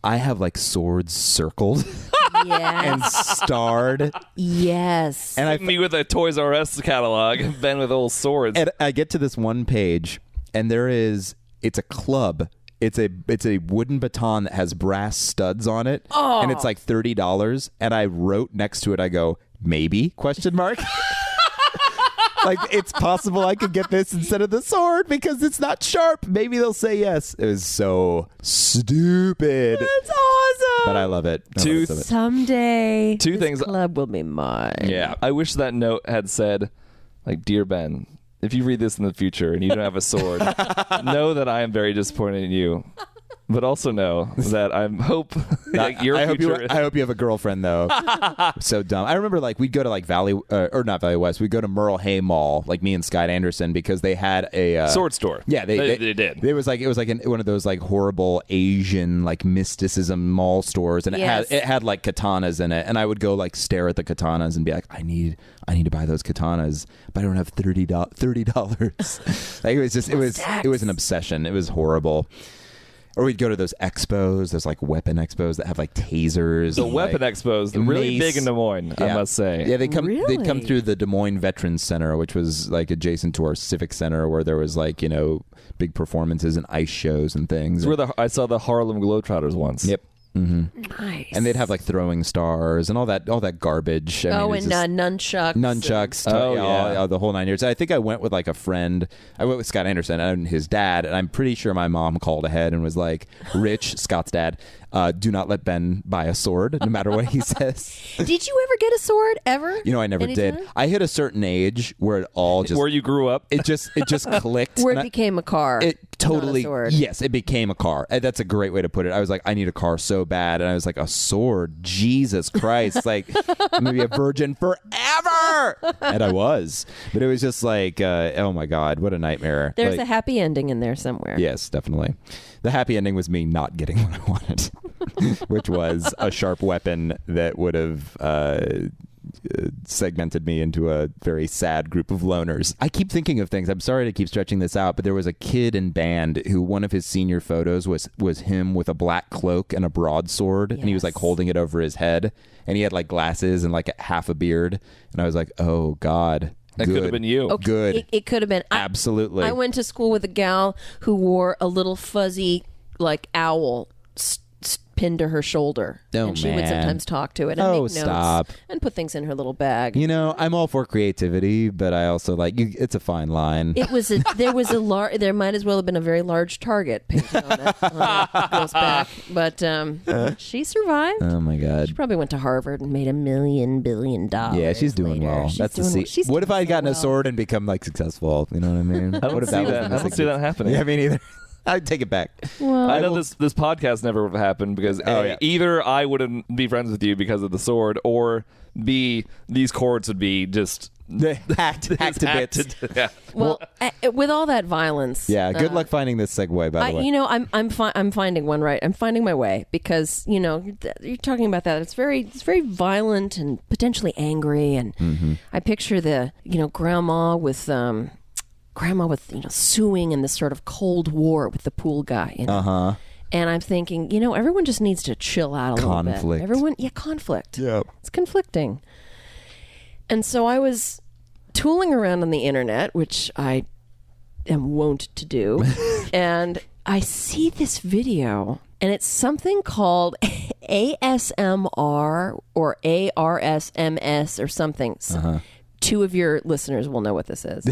I have like swords circled and starred. Yes. And Me with a Toys R Us catalog, Ben with old swords. And I get to this one page, and it's a club. It's a wooden baton that has brass studs on it, and it's like $30. And I wrote next to it, I go, maybe ? Like, it's possible I could get this instead of the sword because it's not sharp. Maybe they'll say yes. It was so stupid. That's awesome. But I love it. Someday, Two this things. club will be mine. Yeah. I wish that note had said, like, "Dear Ben, if you read this in the future and you don't have a sword, know that I am very disappointed in you. But also know that I hope like your future. I hope you have a girlfriend, though. So dumb. I remember, like, we'd go to like Valley or not Valley West. We'd go to Merle Hay Mall, like me and Scott Anderson, because they had a sword store. Yeah, they did. It was like one of those like horrible Asian like mysticism mall stores, and it had like katanas in it. And I would go like stare at the katanas and be like, I need to buy those katanas, but I don't have $30. Like, it was an obsession. It was horrible. Or we'd go to those expos, those like weapon expos that have like tasers. The weapon expos, really big in Des Moines, I must say. Yeah, they'd come through the Des Moines Veterans Center, which was like adjacent to our Civic Center, where there was like, big performances and ice shows and things. It's where I saw the Harlem Globetrotters once. Yep. Mm-hmm. Nice. And they'd have like throwing stars and all that garbage. Nunchucks. Nunchucks. The whole 9 years. I think I went with like a friend. I went with Scott Anderson and his dad, and I'm pretty sure my mom called ahead and was like, Rich, Scott's dad, do not let Ben buy a sword, no matter what he says. Did you ever get a sword ever? I never did. I hit a certain age where it all just where you grew up. It just clicked. Where it became a car. It totally. Not a sword. Yes, it became a car. That's a great way to put it. I was like, I need a car so bad, and I was like, a sword. Jesus Christ! Like, I'm gonna be a virgin forever. And I was, but it was just like, oh my God, what a nightmare. There's a happy ending in there somewhere. Yes, definitely. The happy ending was me not getting what I wanted, which was a sharp weapon that would have segmented me into a very sad group of loners. I keep thinking of things. I'm sorry to keep stretching this out, but there was a kid in band who one of his senior photos was him with a black cloak and a broadsword, and he was like holding it over his head, and he had like glasses and like half a beard, and I was like, oh God. That could have been you. Okay, good. It could have been. Absolutely. I went to school with a gal who wore a little fuzzy like owl pinned to her shoulder. Oh, and she would man. sometimes talk to it and Oh, make notes stop. and put things in her little bag. You know, I'm all for creativity, but I also like it's a fine line. There might as well have been a very large target painted on that girl's back. But she survived. Oh my God. She probably went to Harvard and made $1 billion. Yeah, she's doing later. well. She's That's the doing see. well. She's What if doing I had gotten so a sword and become like successful? You know what I mean? I don't What if see was that. the I don't see that happening. Yeah, me neither. I'd take it back. Well, I know this podcast never would have happened because A, either I wouldn't be friends with you because of the sword, or B, these cords would be just hacked to bits. Yeah. well, with all that violence. Yeah, good luck finding this segue, by the way. You know, I'm finding one, right. I'm finding my way because, you know, you're talking about that. It's very violent and potentially angry, and I picture the, you know, grandma with you know, suing in this sort of Cold War with the pool guy. You know? And I'm thinking, you know, everyone just needs to chill out a little bit. Conflict. Yeah. It's conflicting. And so I was tooling around on the internet, which I am wont to do, and I see this video, and it's something called ASMR or ARSMS or something. Two of your listeners will know what this is.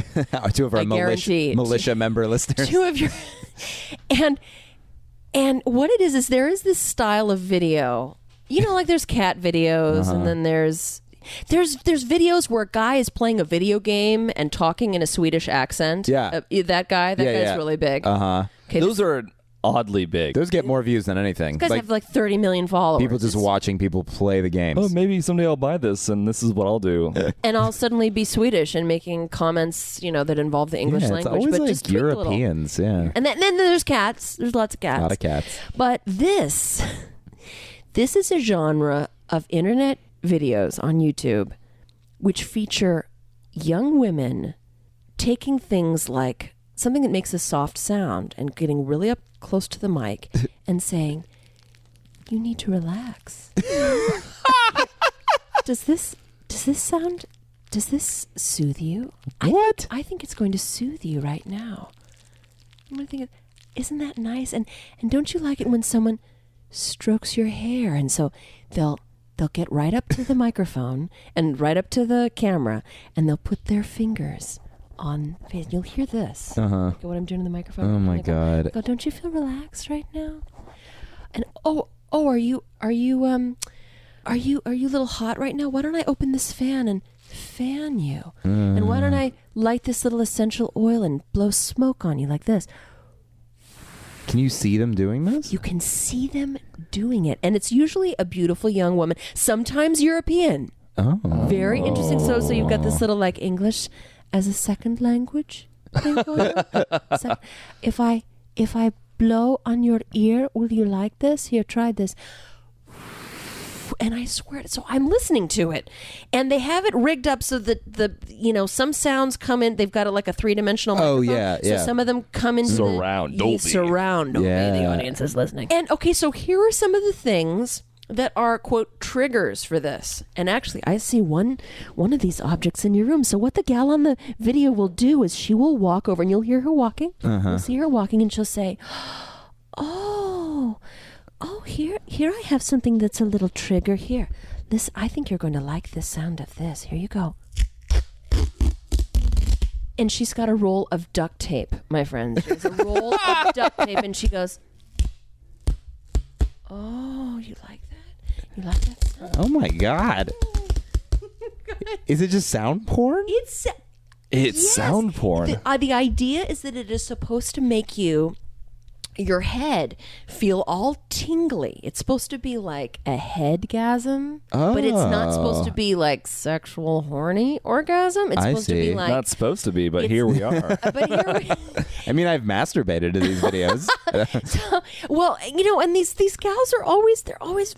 Two of our militia member listeners. Two of your and what it is there is this style of video. You know, like there's cat videos, and then there's videos where a guy is playing a video game and talking in a Swedish accent. Yeah. That guy's really big. Okay, Those are oddly big. Those get more views than anything. These guys have like 30 million followers. People just watching people play the games. Oh, maybe someday I'll buy this, and this is what I'll do. And I'll suddenly be Swedish and making comments, you know, that involve the English It's language, always but like just tweak a little. Europeans, yeah. And then there's cats. There's lots of cats. A lot of cats. But this is a genre of internet videos on YouTube which feature young women taking things like something that makes a soft sound and getting really up close to the mic and saying, "You need to relax." Does this soothe you? What? I think it's going to soothe you right now. I'm going to think, isn't that nice? And don't you like it when someone strokes your hair? And so they'll get right up to the microphone and right up to the camera, and they'll put their fingers on face. You'll hear this. Look at what I'm doing to the microphone. Oh my God. Go, don't you feel relaxed right now? And are you a little hot right now? Why don't I open this fan and fan you? And why don't I light this little essential oil and blow smoke on you like this? Can you see them doing this? You can see them doing it. And it's usually a beautiful young woman, sometimes European. Oh. Very interesting. So you've got this little like English as a second language thing going on. So if I blow on your ear, will you like this? Here, try this. And I swear, so I'm listening to it, and they have it rigged up so that some sounds come in. They've got it like a 3-dimensional microphone. yeah. So some of them come into Surround, Dolby. Surround Dolby. Yeah. The audience is listening. And okay, so here are some of the things that are, quote, triggers for this. And actually, I see one of these objects in your room. So what the gal on the video will do is she will walk over, and you'll hear her walking. You'll see her walking, and she'll say, Oh, here I have something that's a little trigger here. This, I think you're going to like the sound of this. Here you go. And she's got a roll of duct tape, my friend. She has a roll of duct tape, and she goes, "Oh, you like that? You like that sound?" Oh my God. Is it just sound porn? It's It's sound porn. The idea is that it is supposed to make your head feel all tingly. It's supposed to be like a headgasm, but it's not supposed to be like sexual horny orgasm. It's supposed to be like Not supposed to be, but here we are. But here I mean, I've masturbated to these videos. well, and these gals are always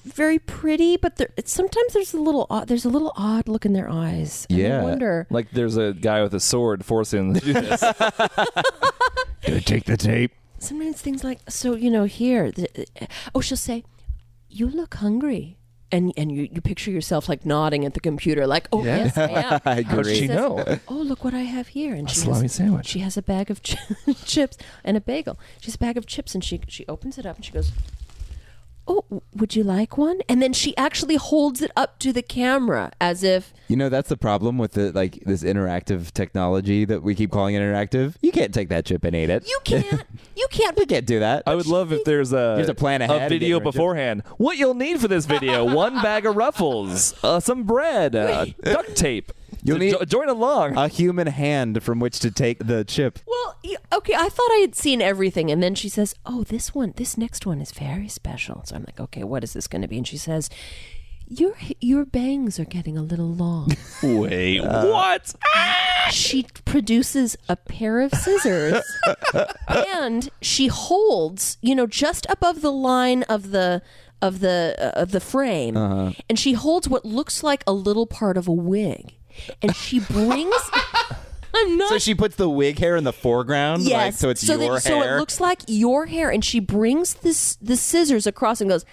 very pretty, but sometimes there's a little odd look in their eyes. And Yeah. I wonder. Like there's a guy with a sword forcing them to do this. Take the tape. Sometimes things like, here, she'll say, "You look hungry." And you picture yourself like nodding at the computer like, "Oh, Yeah. yes, I am." I How does agree. she know? "Oh, look what I have here." And she salami sandwich. She has a bag of chips and a bagel. She has a bag of chips, and she opens it up and she goes, oh, would you like one? And then she actually holds it up to the camera as if, That's the problem with this interactive technology that we keep calling interactive. You can't take that chip and eat it. you can't. You can't do that. I would love if there's a, have to plan ahead a and video get your beforehand. What you'll need for this video: 1 bag of Ruffles, some bread, duct tape. You'll need join along. a human hand from which to take the chip. well, okay, I thought I had seen everything. And then she says, oh, this next one is very special. So I'm like, okay, what is this going to be? And she says, your bangs are getting a little long. Wait, what? She produces a pair of scissors and she holds, just above the line of the frame, and she holds what looks like a little part of a wig, and she brings. I'm not. So she puts the wig hair in the foreground, Yes, so it's your hair. So it looks like your hair, and she brings the scissors across and goes.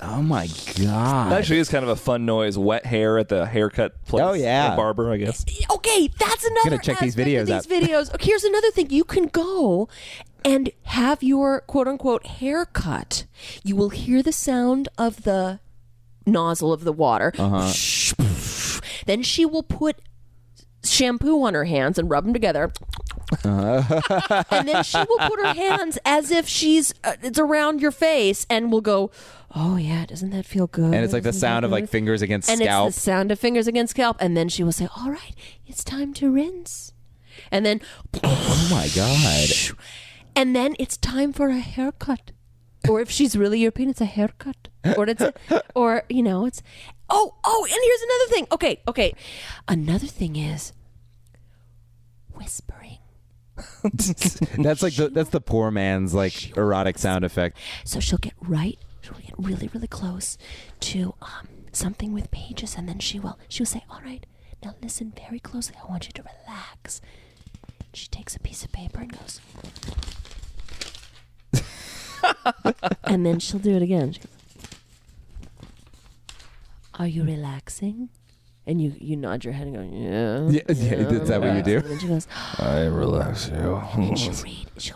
Oh my god! That actually is kind of a fun noise. Wet hair at the haircut place. Oh, yeah. Or barber, I guess. Okay, that's another. Gotta check these aspect videos of out. these videos. Okay, here's another thing. You can go and have your quote unquote haircut. You will hear the sound of the nozzle of the water. Then she will put shampoo on her hands and rub them together. And then she will put her hands as if it's around your face and will go, oh yeah, doesn't that feel good? And it's like the Isn't sound that of like good?" fingers against And scalp. it's the sound of fingers against scalp. And then she will say, all right, it's time to rinse. And then, Oh my god! and then it's time for a haircut. Or if she's really European, it's a haircut. Or it's, it's, and here's another thing. Okay. Another thing is whispering. That's the poor man's like erotic sound effect. So she'll get really, really close to something with pages, and then she'll say, all right, now listen very closely. I want you to relax. She takes a piece of paper and goes, and then she'll do it again. She goes, are you relaxing? And you nod your head and go, yeah. Is that what you do? And then she goes, I relax you. and she'll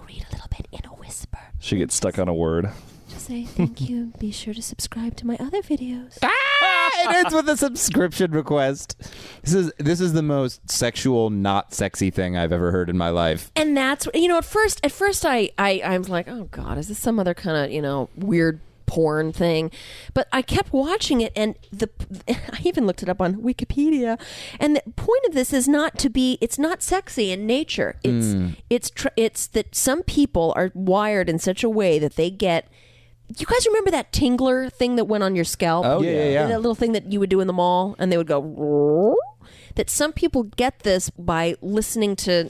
read a little bit in a whisper. She gets stuck on a word. She'll say, thank you. Be sure to subscribe to my other videos. It ends with a subscription request. This is the most sexual, not sexy thing I've ever heard in my life. And that's at first I was like, oh God, is this some other kind of weird porn thing? But I kept watching it, and I even looked it up on Wikipedia. And the point of this is it's not sexy in nature. It's that some people are wired in such a way that they get. You guys remember that tingler thing that went on your scalp? Oh, yeah. That little thing that you would do in the mall, and they would go. That some people get this by listening to.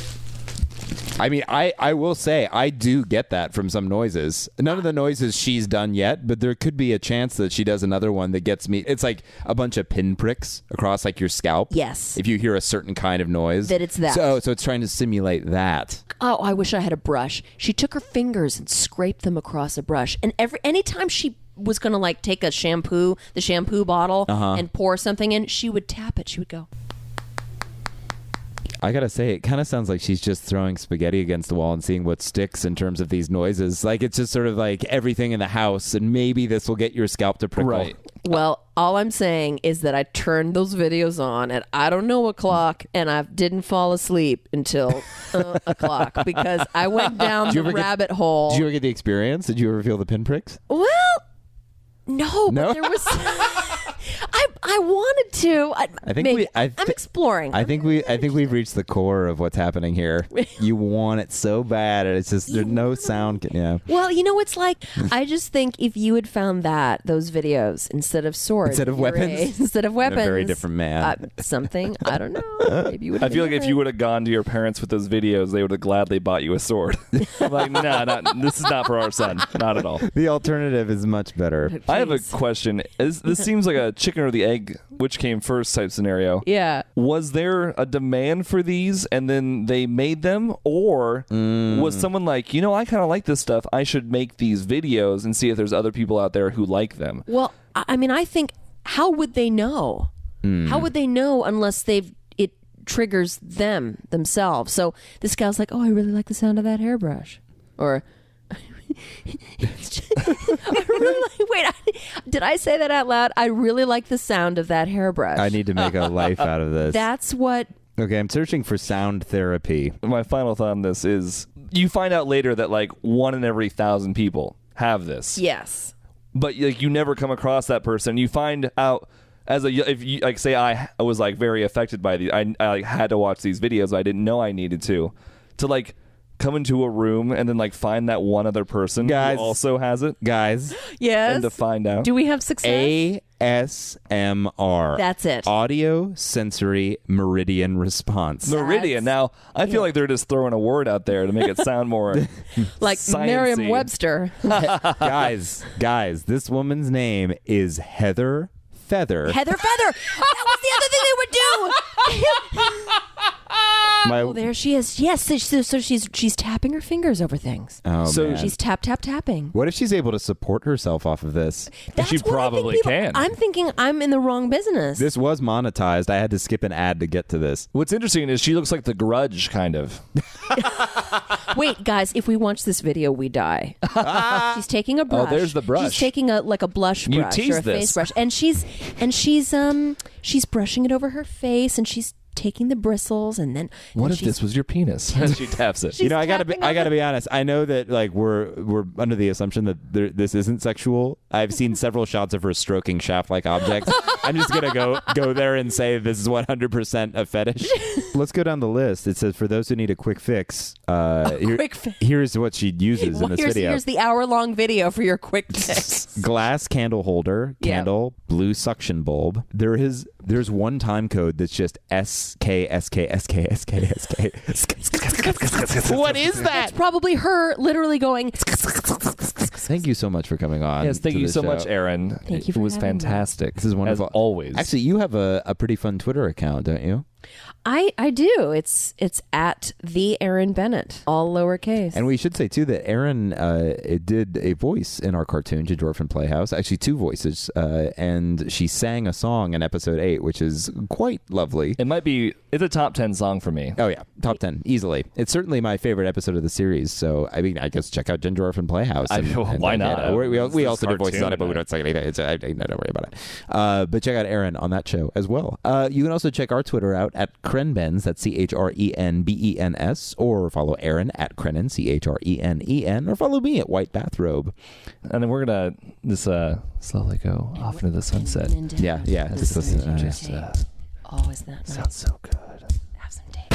I mean, I will say I do get that from some noises. None of the noises she's done yet, but there could be a chance that she does another one that gets me. It's like a bunch of pinpricks across like your scalp. Yes. If you hear a certain kind of noise. That it's that. So it's trying to simulate that. Oh, I wish I had a brush. She took her fingers and scraped them across a brush. And anytime she was going to take the shampoo bottle and pour something in, she would tap it. She would go. I gotta say, it kind of sounds like she's just throwing spaghetti against the wall and seeing what sticks in terms of these noises. Like it's just sort of like everything in the house, and maybe this will get your scalp to prickle. Right. Well, all I'm saying is that I turned those videos on at I don't know what clock, and I didn't fall asleep until o'clock because I went down the rabbit hole. Did you ever get the experience? Did you ever feel the pinpricks? Well, no, No? but there was. I wanted to. I think maybe. I'm exploring. I think we've reached the core of what's happening here. You want it so bad, and it's just there's no sound. Yeah. Well, it's like I just think if you had found those videos instead of swords, Instead of weapons? instead of weapons, A very different man. Something I don't know. Maybe you would. I feel like if you would have gone to your parents with those videos, they would have gladly bought you a sword. I'm like, this is not for our son. Not at all. The alternative is much better. I have a question. This seems like a chicken or the egg, which came first type scenario. Yeah. Was there a demand for these and then they made them? Or was someone like, I kind of like this stuff. I should make these videos and see if there's other people out there who like them. Well, I mean, I think, how would they know? How would they know unless it triggers themselves? So this guy's like, oh, I really like the sound of that hairbrush. Or I really did I say that out loud? I really like the sound of that hairbrush. I need to make a life out of this. That's what. Okay, I'm searching for sound therapy. My final thought on this is you find out later that like 1 in every 1,000 people have this. Yes. But like you never come across that person. You find out if you like say I was like very affected by these. I like, had to watch these videos. I didn't know I needed to like come into a room and then like find that one other person Guys. who also has it. Guys, Yes. And to find out. Do we have success? ASMR. That's it. Audio sensory meridian response. Meridian. Now, I feel like they're just throwing a word out there to make it sound more Like sciencey. Merriam-Webster. guys, this woman's name is Heather Feather. Heather Feather. That was the other thing they would do. Oh, there she is. Yes, so she's tapping her fingers over things. Oh, So man. She's tapping. What if she's able to support herself off of this? That's She what I think probably people- can. I'm thinking I'm in the wrong business. This was monetized. I had to skip an ad to get to this. What's interesting is she looks like the Grudge, kind of. Wait, guys, if we watch this video, we die. She's taking a brush. Oh, there's the brush. She's taking a blush You brush teased or a face this. brush, and she's brushing it over her face, and she's taking the bristles, and then What and if she's- this was your penis? She taps it. You know, I gotta tapping be honest. I know that like we're under the assumption that this isn't sexual. I've seen several shots of her stroking shaft-like objects. I'm just gonna go there and say this is 100% a fetish. Let's go down the list. It says for those who need a quick fix. quick fix. Here's what she uses in this video: Here's the hour-long video for your quick fix. glass candle holder, Yep. candle, blue suction bulb. There's one time code that's just SKSKSKSKSK. What is that? It's probably her literally going. Thank you so much for coming on. Yes, thank to you the so show. much, Erin. Thank you for It was having me. fantastic. This is wonderful. As always. Actually, you have a pretty fun Twitter account, don't you? I do. It's at the Erin Bennett, all lowercase. And we should say too that Erin did a voice in our cartoon Gingerorf and Playhouse. Actually, 2 voices, and she sang a song in episode 8, which is quite lovely. It's a top 10 song for me. Oh yeah, top 10 easily. It's certainly my favorite episode of the series. So I mean, I guess check out Gingerorf and Playhouse. Why not? We also did voices cartoon, on it, but we don't say anything. Don't worry about it. But check out Erin on that show as well. You can also check our Twitter out at ChrenBen's. That's ChrenBens, or follow Erin at Chrennen, ChrenEN, or follow me at White Bathrobe. And then we're going to just slowly go off into the sunset. Yeah. Always that. Sounds so good. Have some tape.